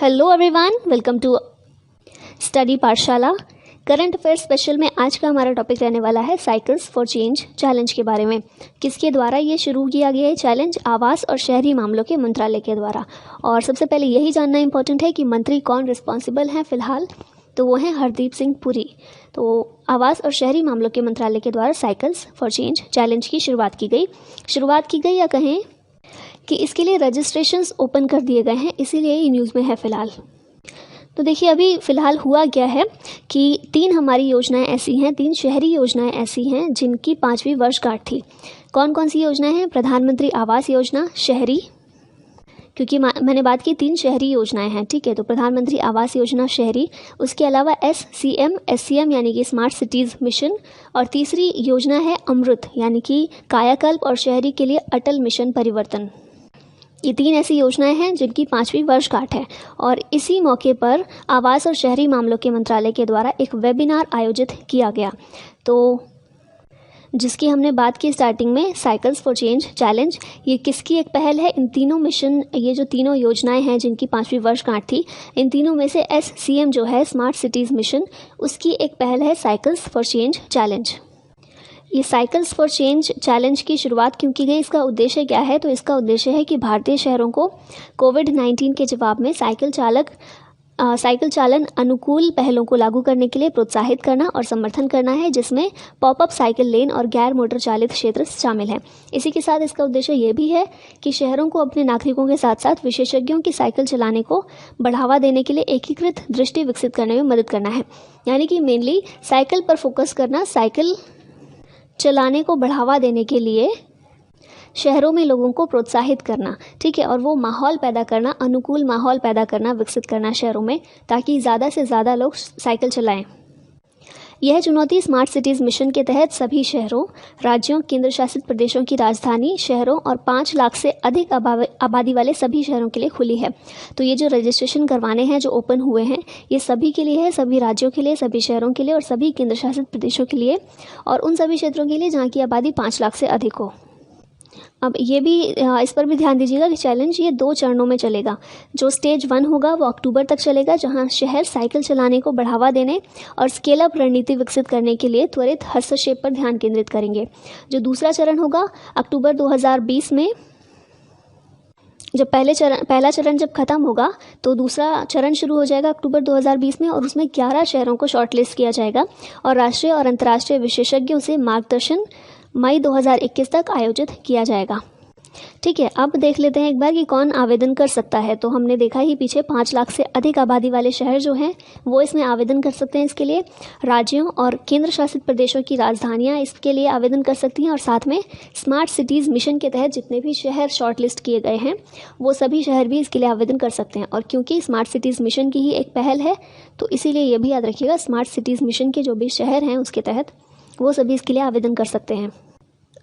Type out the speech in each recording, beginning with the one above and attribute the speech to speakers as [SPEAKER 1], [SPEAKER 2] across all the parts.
[SPEAKER 1] Hello everyone, welcome to study Pathshala. Current affair special में आज का हमारा टॉपिक रहने वाला है साइकिल्स फॉर चेंज चैलेंज के बारे में। किसके द्वारा ये शुरू किया गया है चैलेंज? आवास और शहरी मामलों के मंत्रालय के द्वारा। और सबसे पहले यही जानना इंपॉर्टेंट है कि मंत्री कौन रिस्पॉन्सिबल हैं फ़िलहाल, तो वो हैं हरदीप सिंह पुरी। तो आवास और शहरी मामलों के मंत्रालय के द्वारा साइकिल्स फॉर चेंज चैलेंज की शुरुआत की गई या कहें कि इसके लिए रजिस्ट्रेशंस ओपन कर दिए गए हैं, इसीलिए ये न्यूज़ में है फ़िलहाल। तो देखिए अभी फ़िलहाल हुआ क्या है कि 3 हमारी योजनाएं ऐसी हैं, 3 शहरी योजनाएं ऐसी हैं जिनकी 5वीं वर्षगांठ थी। कौन कौन सी योजनाएं हैं? प्रधानमंत्री आवास योजना शहरी, क्योंकि मैंने बात की 3 शहरी योजनाएं हैं, ठीक है। तो प्रधानमंत्री आवास योजना शहरी, उसके अलावा SCM यानी कि स्मार्ट सिटीज़ मिशन, और तीसरी योजना है अमृत यानी कि कायाकल्प और शहरी के लिए अटल मिशन परिवर्तन। ये 3 ऐसी योजनाएं हैं जिनकी 5वीं वर्षगांठ है। और इसी मौके पर आवास और शहरी मामलों के मंत्रालय के द्वारा एक वेबिनार आयोजित किया गया, तो जिसकी हमने बात की स्टार्टिंग में, साइकिल्स फॉर चेंज चैलेंज। ये किसकी एक पहल है? इन तीनों मिशन, ये जो तीनों योजनाएं हैं जिनकी 5वीं वर्षगांठ थी, इन तीनों में से SCM जो है स्मार्ट सिटीज़ मिशन, उसकी एक पहल है साइकिल्स फॉर चेंज चैलेंज। ये साइकिल्स फॉर चेंज चैलेंज की शुरुआत क्यों की गई, इसका उद्देश्य क्या है? तो इसका उद्देश्य है कि भारतीय शहरों को कोविड-19 के जवाब में साइकिल चालन अनुकूल पहलों को लागू करने के लिए प्रोत्साहित करना और समर्थन करना है, जिसमें पॉपअप साइकिल लेन और गैर मोटर चालित क्षेत्र शामिल हैं। इसी के साथ इसका उद्देश्य ये भी है कि शहरों को अपने नागरिकों के साथ साथ विशेषज्ञों की साइकिल चलाने को बढ़ावा देने के लिए एकीकृत दृष्टि विकसित करने में मदद करना है। यानी कि मेनली साइकिल पर फोकस करना, साइकिल चलाने को बढ़ावा देने के लिए शहरों में लोगों को प्रोत्साहित करना, ठीक है, और वो माहौल पैदा करना, अनुकूल माहौल पैदा करना, विकसित करना शहरों में, ताकि ज़्यादा से ज़्यादा लोग साइकिल चलाएं। यह चुनौती स्मार्ट सिटीज़ मिशन के तहत सभी शहरों, राज्यों, केंद्र शासित प्रदेशों की राजधानी शहरों और 5 लाख से अधिक आबादी वाले सभी शहरों के लिए खुली है। तो ये जो रजिस्ट्रेशन करवाने हैं, जो ओपन हुए हैं, ये सभी के लिए है, सभी राज्यों के लिए, सभी शहरों के लिए और सभी केंद्र शासित प्रदेशों के लिए, और उन सभी क्षेत्रों के लिए जहाँ की आबादी 5 लाख से अधिक हो। अब ये भी इस पर भी ध्यान दीजिएगा कि चैलेंज ये 2 चरणों में चलेगा। जो स्टेज 1 होगा वो अक्टूबर तक चलेगा, जहां शहर साइकिल चलाने को बढ़ावा देने और स्केल अप रणनीति विकसित करने के लिए त्वरित हस्तक्षेप पर ध्यान केंद्रित करेंगे। जो दूसरा चरण होगा अक्टूबर 2020 में, जब पहला चरण जब खत्म होगा तो दूसरा चरण शुरू हो जाएगा अक्टूबर 2020 में, और उसमें 11 शहरों को शॉर्टलिस्ट किया जाएगा और राष्ट्रीय और अंतर्राष्ट्रीय विशेषज्ञों से मार्गदर्शन मई 2021 तक आयोजित किया जाएगा। ठीक है, अब देख लेते हैं एक बार कि कौन आवेदन कर सकता है। तो हमने देखा ही पीछे 5 लाख से अधिक आबादी वाले शहर जो हैं वो इसमें आवेदन कर सकते हैं। इसके लिए राज्यों और केंद्र शासित प्रदेशों की राजधानियां इसके लिए आवेदन कर सकती हैं, और साथ में स्मार्ट सिटीज़ मिशन के तहत जितने भी शहर शॉर्टलिस्ट किए गए हैं वो सभी शहर भी इसके लिए आवेदन कर सकते हैं। और क्योंकि स्मार्ट सिटीज़ मिशन की ही एक पहल है, तो इसीलिए ये भी याद रखिएगा, स्मार्ट सिटीज़ मिशन के जो भी शहर हैं उसके तहत वो सभी इसके लिए आवेदन कर सकते हैं।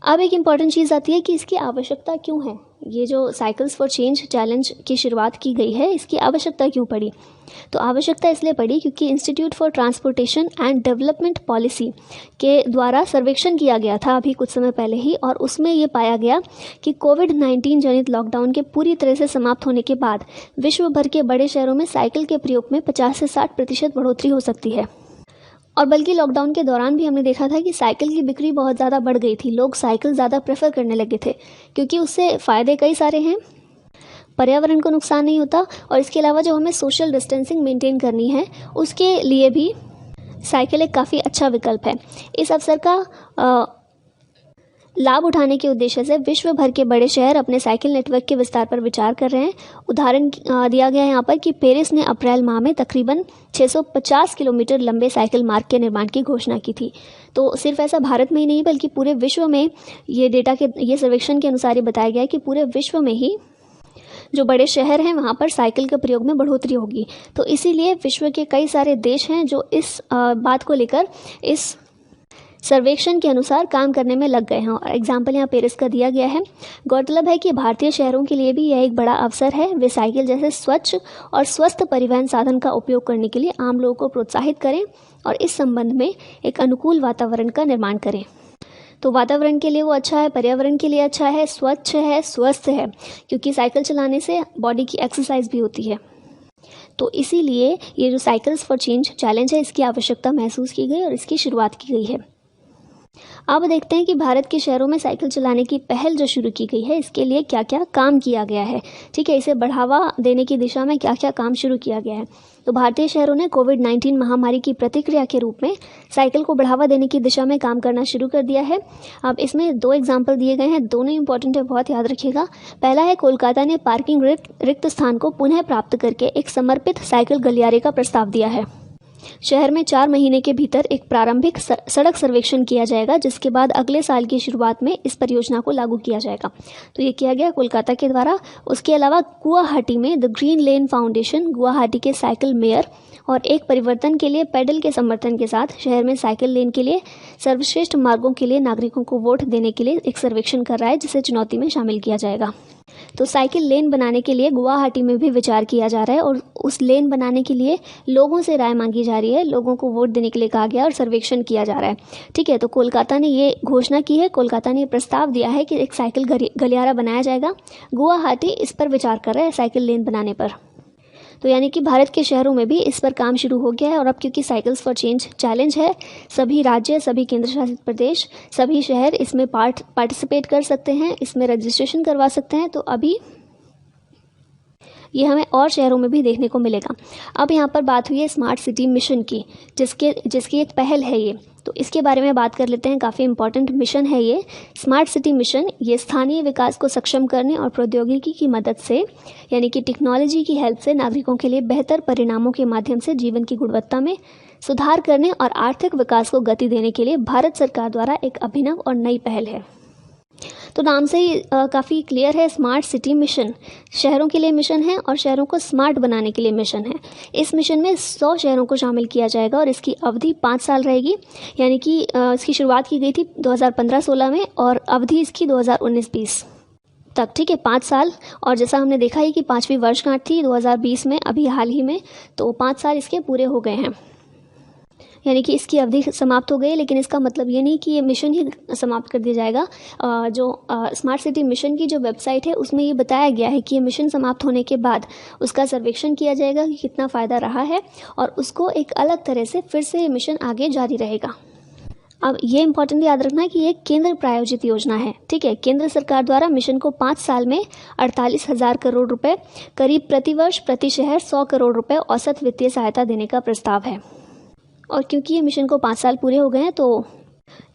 [SPEAKER 1] अब एक इम्पॉर्टेंट चीज़ आती है कि इसकी आवश्यकता क्यों है। ये जो साइकिल्स फॉर चेंज चैलेंज की शुरुआत की गई है, इसकी आवश्यकता क्यों पड़ी? तो आवश्यकता इसलिए पड़ी क्योंकि institute for transportation and development policy के द्वारा सर्वेक्षण किया गया था अभी कुछ समय पहले ही, और उसमें ये पाया गया कि कोविड-19 जनित लॉकडाउन के पूरी तरह से समाप्त होने के बाद विश्व भर के बड़े शहरों में साइकिल के प्रयोग में 50 से 60% बढ़ोतरी हो सकती है। और बल्कि लॉकडाउन के दौरान भी हमने देखा था कि साइकिल की बिक्री बहुत ज़्यादा बढ़ गई थी। लोग साइकिल ज़्यादा प्रेफर करने लगे थे क्योंकि उससे फ़ायदे कई सारे हैं, पर्यावरण को नुकसान नहीं होता, और इसके अलावा जो हमें सोशल डिस्टेंसिंग मेंटेन करनी है उसके लिए भी साइकिल एक काफ़ी अच्छा विकल्प है। इस अवसर का लाभ उठाने के उद्देश्य से विश्व भर के बड़े शहर अपने साइकिल नेटवर्क के विस्तार पर विचार कर रहे हैं। उदाहरण दिया गया है यहाँ पर कि पेरिस ने अप्रैल माह में तकरीबन 650 किलोमीटर लंबे साइकिल मार्ग के निर्माण की घोषणा की थी। तो सिर्फ ऐसा भारत में ही नहीं बल्कि पूरे विश्व में ये सर्वेक्षण के अनुसार ये बताया गया है कि पूरे विश्व में ही जो बड़े शहर हैं वहाँ पर साइकिल के प्रयोग में बढ़ोतरी होगी। तो इसीलिए विश्व के कई सारे देश हैं जो इस बात को लेकर इस सर्वेक्षण के अनुसार काम करने में लग गए हैं। और एग्जाम्पल यहाँ पेरिस का दिया गया है। गौरतलब है कि भारतीय शहरों के लिए भी यह एक बड़ा अवसर है। वे साइकिल जैसे स्वच्छ और स्वस्थ परिवहन साधन का उपयोग करने के लिए आम लोगों को प्रोत्साहित करें और इस संबंध में एक अनुकूल वातावरण का निर्माण करें। तो वातावरण के लिए वो अच्छा है, पर्यावरण के लिए अच्छा है, स्वच्छ है, स्वस्थ है, क्योंकि साइकिल चलाने से बॉडी की एक्सरसाइज भी होती है। तो इसीलिए ये जो साइकिल्स फॉर चेंज चैलेंज है इसकी आवश्यकता महसूस की गई और इसकी शुरुआत की गई है। अब देखते हैं कि भारत के शहरों में साइकिल चलाने की पहल जो शुरू की गई है इसके लिए क्या क्या काम किया गया है। ठीक है, इसे बढ़ावा देने की दिशा में क्या क्या काम शुरू किया गया है। तो भारतीय शहरों ने कोविड-19 महामारी की प्रतिक्रिया के रूप में साइकिल को बढ़ावा देने की दिशा में काम करना शुरू कर दिया है। अब इसमें 2 एग्जाम्पल दिए गए हैं, दोनों इंपॉर्टेंट है, बहुत याद रखिएगा। पहला है कोलकाता ने पार्किंग रिक्त स्थान को पुनः प्राप्त करके एक समर्पित साइकिल गलियारे का प्रस्ताव दिया है। शहर में 4 महीने के भीतर एक प्रारंभिक सड़क सर्वेक्षण किया जाएगा, जिसके बाद अगले साल की शुरुआत में इस परियोजना को लागू किया जाएगा। तो ये किया गया कोलकाता के द्वारा। उसके अलावा गुवाहाटी में the green lane foundation, Guwahati के साइकिल मेयर और एक परिवर्तन के लिए पेडल के समर्थन के साथ शहर में साइकिल लेन के लिए सर्वश्रेष्ठ मार्गों के लिए नागरिकों को वोट देने के लिए एक सर्वेक्षण कर रहा है, जिसे चुनौती में शामिल किया जाएगा। तो साइकिल लेन बनाने के लिए गुवाहाटी में भी विचार किया जा रहा है और उस लेन बनाने के लिए लोगों से राय मांगी जा रही है, लोगों को वोट देने के लिए कहा गया और सर्वेक्षण किया जा रहा है। ठीक है, तो कोलकाता ने ये घोषणा की है, कोलकाता ने प्रस्ताव दिया है कि एक साइकिल गलियारा बनाया जाएगा। गुवाहाटी इस पर विचार कर रहा है, साइकिल लेन बनाने पर। तो यानी कि भारत के शहरों में भी इस पर काम शुरू हो गया है। और अब क्योंकि साइकिल्स फॉर चेंज चैलेंज है, सभी राज्य, सभी केंद्र शासित प्रदेश, सभी शहर इसमें पार्टिसिपेट कर सकते हैं, इसमें रजिस्ट्रेशन करवा सकते हैं। तो अभी ये हमें और शहरों में भी देखने को मिलेगा। अब यहाँ पर बात हुई है स्मार्ट सिटी मिशन की, जिसकी एक पहल है ये। तो इसके बारे में बात कर लेते हैं। काफ़ी इंपॉर्टेंट मिशन है ये स्मार्ट सिटी मिशन। ये स्थानीय विकास को सक्षम करने और प्रौद्योगिकी की मदद से, यानी कि टेक्नोलॉजी की हेल्प से, नागरिकों के लिए बेहतर परिणामों के माध्यम से जीवन की गुणवत्ता में सुधार करने और आर्थिक विकास को गति देने के लिए भारत सरकार द्वारा एक अभिनव और नई पहल है। तो नाम से ही काफ़ी क्लियर है, स्मार्ट सिटी मिशन शहरों के लिए मिशन है और शहरों को स्मार्ट बनाने के लिए मिशन है। इस मिशन में 100 शहरों को शामिल किया जाएगा और इसकी अवधि 5 साल रहेगी। यानी कि इसकी शुरुआत की गई थी 2015-16 में और अवधि इसकी 2019-20 तक। ठीक है, 5 साल। और जैसा हमने देखा है कि 5वीं वर्षगांठ थी 2020 में, अभी हाल ही में, तो 5 साल इसके पूरे हो गए हैं, यानी कि इसकी अवधि समाप्त हो गई। लेकिन इसका मतलब ये नहीं कि ये मिशन ही समाप्त कर दिया जाएगा। जो स्मार्ट सिटी मिशन की जो वेबसाइट है उसमें ये बताया गया है कि ये मिशन समाप्त होने के बाद उसका सर्वेक्षण किया जाएगा कि कितना फ़ायदा रहा है और उसको एक अलग तरह से फिर से ये मिशन आगे जारी रहेगा। अब ये इंपॉर्टेंट याद रखना है कि ये केंद्र प्रायोजित योजना है। ठीक है, केंद्र सरकार द्वारा मिशन को 5 साल में 48,000 करोड़ रुपए, करीब प्रतिवर्ष प्रति शहर 100 करोड़ रुपए औसत वित्तीय सहायता देने का प्रस्ताव है। और क्योंकि ये मिशन को 5 साल पूरे हो गए हैं तो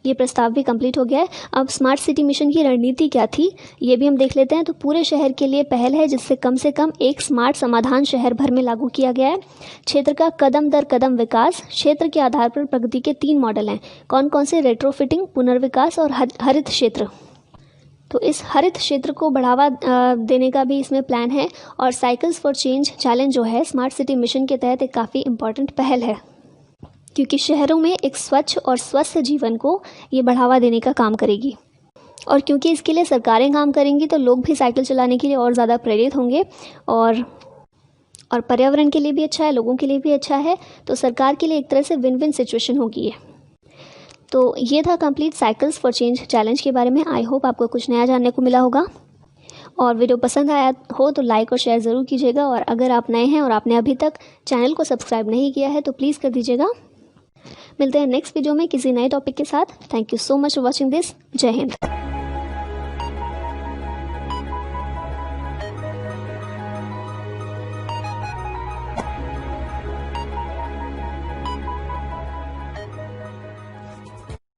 [SPEAKER 1] ये प्रस्ताव भी कंप्लीट हो गया है। अब स्मार्ट सिटी मिशन की रणनीति क्या थी ये भी हम देख लेते हैं। तो पूरे शहर के लिए पहल है जिससे कम से कम एक स्मार्ट समाधान शहर भर में लागू किया गया है। क्षेत्र का कदम दर कदम विकास, क्षेत्र के आधार पर प्रगति के 3 मॉडल हैं। कौन कौन से? रेट्रोफिटिंग, पुनर्विकास और हरित क्षेत्र। तो इस हरित क्षेत्र को बढ़ावा देने का भी इसमें प्लान है। और साइकिल्स फॉर चेंज चैलेंज जो है स्मार्ट सिटी मिशन के तहत एक काफ़ी इंपॉर्टेंट पहल है, क्योंकि शहरों में एक स्वच्छ और स्वस्थ जीवन को ये बढ़ावा देने का काम करेगी। और क्योंकि इसके लिए सरकारें काम करेंगी तो लोग भी साइकिल चलाने के लिए और ज़्यादा प्रेरित होंगे और पर्यावरण के लिए भी अच्छा है, लोगों के लिए भी अच्छा है। तो सरकार के लिए एक तरह से विन विन सिचुएशन होगी ये। तो ये था complete cycles for change challenge के बारे में। आई होप आपको कुछ नया जानने को मिला होगा। और वीडियो पसंद आया हो तो लाइक और शेयर ज़रूर कीजिएगा। और अगर आप नए हैं और आपने अभी तक चैनल को सब्सक्राइब नहीं किया है तो प्लीज़ कर दीजिएगा। मिलते हैं नेक्स्ट वीडियो में किसी नए टॉपिक के साथ। Thank you so much for watching this. जय हिंद।